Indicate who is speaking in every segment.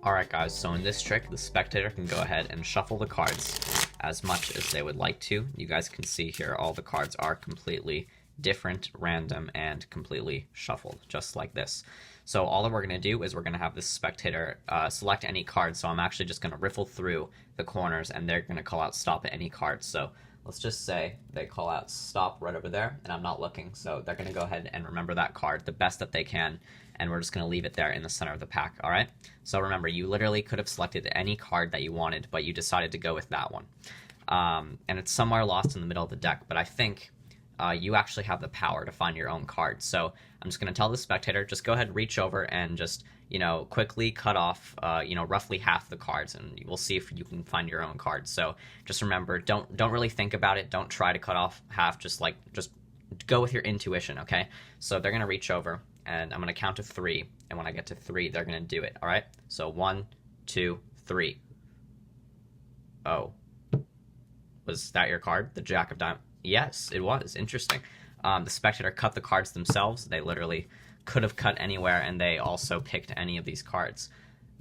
Speaker 1: Alright guys, so in this trick, the spectator can go ahead and shuffle the cards as much as they would like to. You guys can see here all the cards are completely different, random, and completely shuffled, just like this. So all that we're going to do is we're going to have this spectator select any card, so I'm actually just going to riffle through the corners and they're going to call out stop at any card. So let's just say they call out stop right over there and I'm not looking, so they're going to go ahead and remember that card the best that they can, and we're just going to leave it there in the center of the pack. Alright, so remember, you literally could have selected any card that you wanted, but you decided to go with that one, and it's somewhere lost in the middle of the deck, but I think you actually have the power to find your own card. So I'm just going to tell the spectator, just go ahead and reach over and just, quickly cut off, roughly half the cards, and we'll see if you can find your own card. So just remember, don't really think about it. Don't try to cut off half. Just go with your intuition, okay? So they're going to reach over, and I'm going to count to 3, and when I get to 3, they're going to do it, all right? So 1, 2, 3. Oh. Was that your card? The Jack of Diamonds? Yes, it was. Interesting. The spectator cut the cards themselves. They literally could have cut anywhere, and they also picked any of these cards.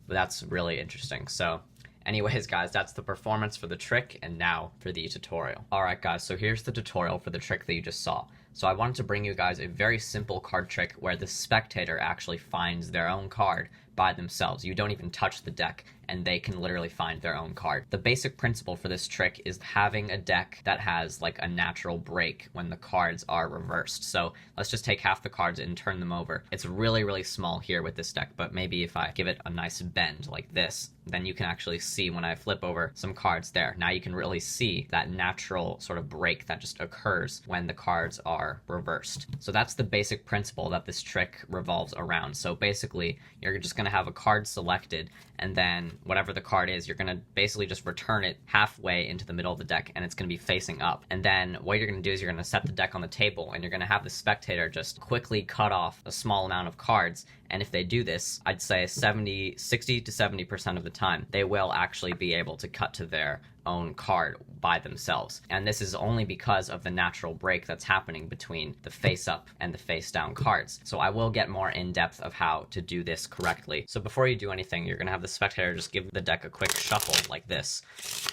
Speaker 1: But that's really interesting. So anyways, guys, that's the performance for the trick, and now for the tutorial. Alright guys, so here's the tutorial for the trick that you just saw. So I wanted to bring you guys a very simple card trick where the spectator actually finds their own card by themselves. You don't even touch the deck, and they can literally find their own card. The basic principle for this trick is having a deck that has like a natural break when the cards are reversed. So let's just take half the cards and turn them over. It's really, really small here with this deck, but maybe if I give it a nice bend like this, then you can actually see when I flip over some cards there. Now you can really see that natural sort of break that just occurs when the cards are reversed. So that's the basic principle that this trick revolves around. So basically, you're just going to have a card selected, and then whatever the card is, you're going to basically just return it halfway into the middle of the deck, and it's going to be facing up. And then what you're going to do is you're going to set the deck on the table, and you're going to have the spectator just quickly cut off a small amount of cards. And if they do this, I'd say 60 to 70% of the time, they will actually be able to cut to their own card by themselves. And this is only because of the natural break that's happening between the face up and the face down cards. So I will get more in depth of how to do this correctly. So before you do anything, you're gonna have the spectator just give the deck a quick shuffle like this.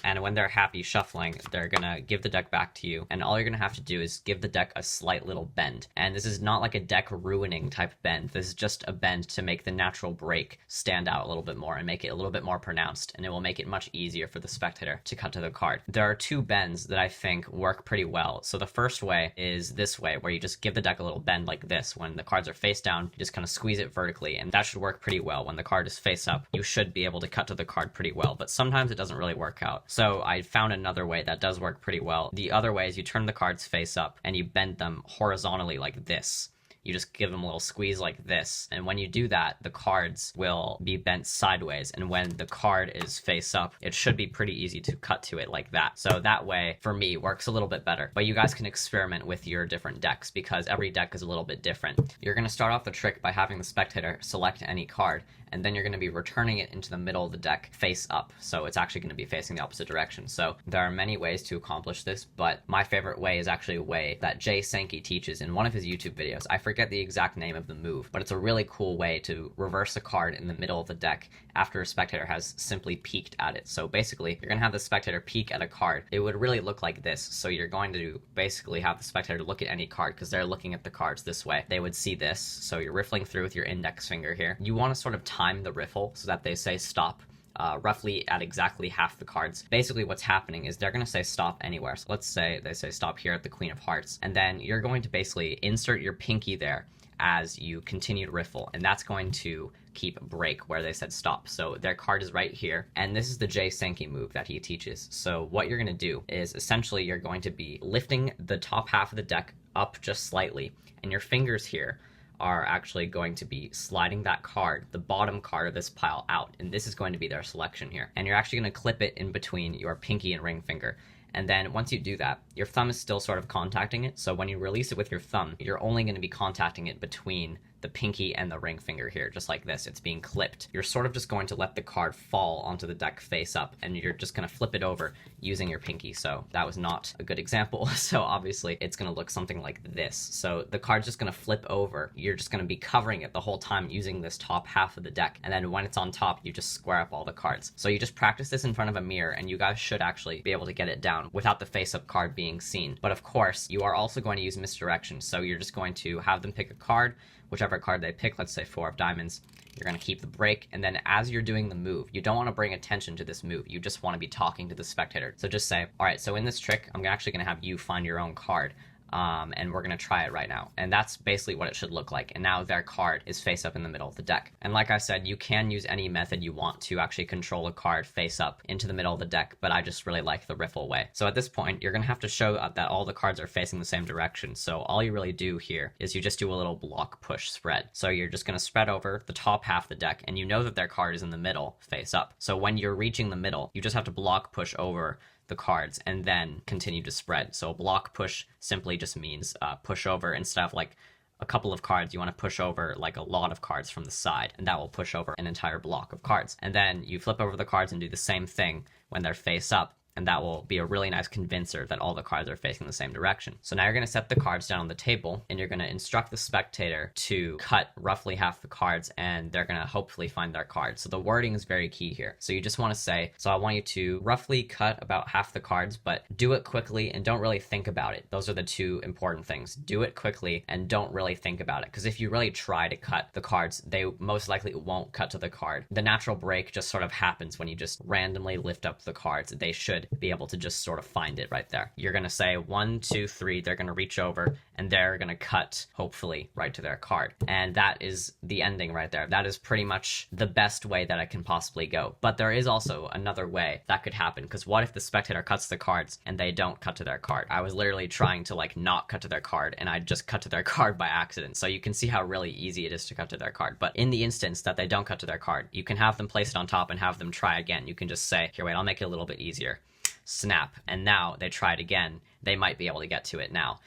Speaker 1: And when they're happy shuffling, they're gonna give the deck back to you. And all you're gonna have to do is give the deck a slight little bend. And this is not like a deck ruining type bend. This is just a bend to make the natural break stand out a little bit more and make it a little bit more pronounced. And it will make it much easier for the spectator to cut to the card. There are two bends that I think work pretty well. So the first way is this way, where you just give the deck a little bend like this. When the cards are face down, you just kind of squeeze it vertically, and that should work pretty well. When the card is face up, you should be able to cut to the card pretty well, but sometimes it doesn't really work out. So I found another way that does work pretty well. The other way is you turn the cards face up and you bend them horizontally like this. You just give them a little squeeze like this, and when you do that, the cards will be bent sideways, and when the card is face up, it should be pretty easy to cut to it like that. So that way, for me, works a little bit better. But you guys can experiment with your different decks, because every deck is a little bit different. You're going to start off the trick by having the spectator select any card, and then you're going to be returning it into the middle of the deck face up, so it's actually going to be facing the opposite direction. So there are many ways to accomplish this, but my favorite way is actually a way that Jay Sankey teaches in one of his YouTube videos. I forget the exact name of the move, but it's a really cool way to reverse a card in the middle of the deck after a spectator has simply peeked at it. So basically, you're going to have the spectator peek at a card. It would really look like this. So you're going to basically have the spectator look at any card, because they're looking at the cards this way. They would see this. So you're riffling through with your index finger here. You want to sort of time the riffle so that they say stop roughly at exactly half the cards. Basically what's happening is they're going to say stop anywhere. So let's say they say stop here at the Queen of Hearts, and then you're going to basically insert your pinky there as you continue to riffle, and that's going to keep break where they said stop. So their card is right here, and this is the Jay Sankey move that he teaches. So what you're going to do is essentially you're going to be lifting the top half of the deck up just slightly, and your fingers here are actually going to be sliding that card, the bottom card of this pile, out, and this is going to be their selection here. And you're actually going to clip it in between your pinky and ring finger. And then once you do that, your thumb is still sort of contacting it, so when you release it with your thumb, you're only going to be contacting it between the pinky and the ring finger here, just like this. It's being clipped. You're sort of just going to let the card fall onto the deck face up, and you're just going to flip it over using your pinky. So that was not a good example. So obviously it's going to look something like this. So the card's just going to flip over. You're just going to be covering it the whole time using this top half of the deck. And then when it's on top, you just square up all the cards. So you just practice this in front of a mirror, and you guys should actually be able to get it down without the face-up card being seen. But of course, you are also going to use misdirection. So you're just going to have them pick a card, whichever card they pick, let's say 4 of diamonds. You're going to keep the break, and then as you're doing the move, you don't want to bring attention to this move. You just want to be talking to the spectator. So just say, all right, so in this trick, I'm actually going to have you find your own card. And we're going to try it right now. And that's basically what it should look like. And now their card is face up in the middle of the deck. And like I said, you can use any method you want to actually control a card face up into the middle of the deck, but I just really like the riffle way. So at this point, you're going to have to show that all the cards are facing the same direction. So all you really do here is you just do a little block push spread. So you're just going to spread over the top half of the deck, and you know that their card is in the middle face up. So when you're reaching the middle, you just have to block push over the cards and then continue to spread. So block push simply just means push over instead of like a couple of cards. You want to push over like a lot of cards from the side, and that will push over an entire block of cards. And then you flip over the cards and do the same thing when they're face up, and that will be a really nice convincer that all the cards are facing the same direction. So now you're going to set the cards down on the table, and you're going to instruct the spectator to cut roughly half the cards, and they're going to hopefully find their card. So the wording is very key here. So you just want to say, so I want you to roughly cut about half the cards, but do it quickly and don't really think about it. Those are the two important things. Do it quickly and don't really think about it. Because if you really try to cut the cards, they most likely won't cut to the card. The natural break just sort of happens when you just randomly lift up the cards. They should be able to just sort of find it right there. You're going to say 1, 2, 3, they're going to reach over, and they're going to cut, hopefully, right to their card. And that is the ending right there. That is pretty much the best way that I can possibly go. But there is also another way that could happen, because what if the spectator cuts the cards and they don't cut to their card? I was literally trying to like not cut to their card, and I just cut to their card by accident. So you can see how really easy it is to cut to their card. But in the instance that they don't cut to their card, you can have them place it on top and have them try again. You can just say, here, wait, I'll make it a little bit easier. Snap, and now they try it again. They might be able to get to it now.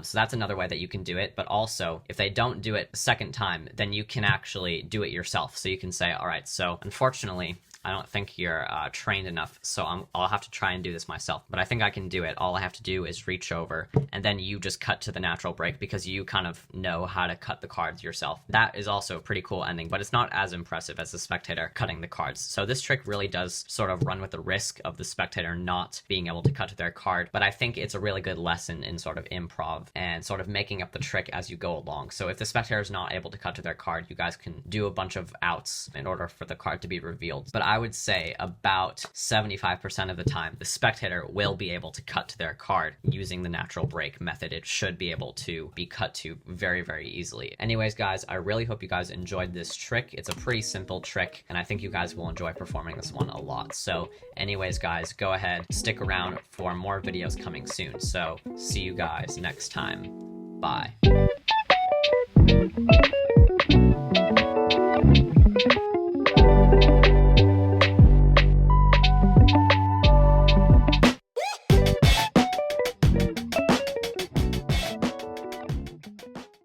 Speaker 1: So that's another way that you can do it. But also, if they don't do it a second time, then you can actually do it yourself. So you can say, all right, so unfortunately, I don't think you're trained enough, so I'll have to try and do this myself. But I think I can do it. All I have to do is reach over, and then you just cut to the natural break because you kind of know how to cut the cards yourself. That is also a pretty cool ending, but it's not as impressive as the spectator cutting the cards. So this trick really does sort of run with the risk of the spectator not being able to cut to their card, but I think it's a really good lesson in sort of improv and sort of making up the trick as you go along. So if the spectator is not able to cut to their card, you guys can do a bunch of outs in order for the card to be revealed. But I would say about 75% of the time, the spectator will be able to cut to their card using the natural break method. It should be able to be cut to very, very easily. Anyways, guys, I really hope you guys enjoyed this trick. It's a pretty simple trick, and I think you guys will enjoy performing this one a lot. So anyways, guys, go ahead, stick around for more videos coming soon. So see you guys next time. Bye.